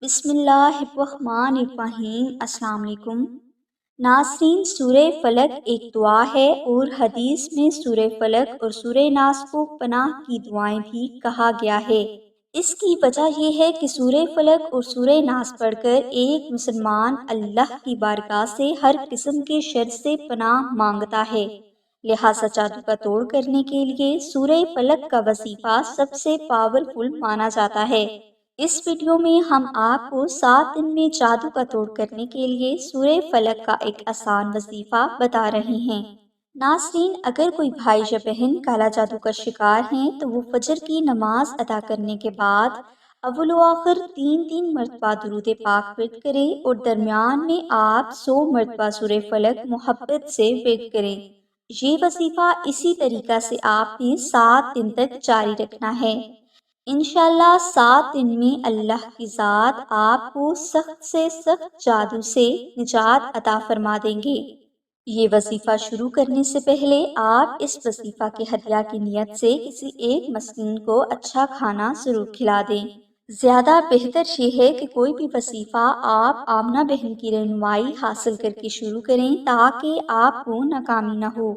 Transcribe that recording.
بسم اللہ الرحمن الرحیم۔ السلام علیکم ناظرین، سورہ فلق ایک دعا ہے اور حدیث میں سورہ فلق اور سورہ ناس کو پناہ کی دعائیں بھی کہا گیا ہے۔ اس کی وجہ یہ ہے کہ سورہ فلق اور سورہ ناس پڑھ کر ایک مسلمان اللہ کی بارگاہ سے ہر قسم کے شر سے پناہ مانگتا ہے، لہٰذا جادو کا توڑ کرنے کے لیے سورہ فلق کا وظیفہ سب سے پاورفل مانا جاتا ہے۔ اس ویڈیو میں ہم آپ کو 7 دن میں جادو کا توڑ کرنے کے لیے سورہ فلق کا ایک آسان وظیفہ بتا رہے ہیں۔ ناظرین، اگر کوئی بھائی یا بہن کالا جادو کا شکار ہیں تو وہ فجر کی نماز ادا کرنے کے بعد اول و آخر 3 مرتبہ درود پاک ورد کریں اور درمیان میں آپ 100 مرتبہ سورہ فلق محبت سے ورد کریں۔ یہ وظیفہ اسی طریقہ سے آپ نے 7 دن تک جاری رکھنا ہے۔ انشاءاللہ 7 دن میں اللہ کی ذات آپ کو سخت سے سخت جادو سے نجات عطا فرما دیں گے۔ یہ وظیفہ شروع کرنے سے پہلے آپ اس وظیفہ کے ہدیہ کی نیت سے کسی ایک مسکین کو اچھا کھانا ضرور کھلا دیں۔ زیادہ بہتر یہ ہے کہ کوئی بھی وظیفہ آپ آمنہ بہن کی رہنمائی حاصل کر کے شروع کریں تاکہ آپ کو ناکامی نہ ہو۔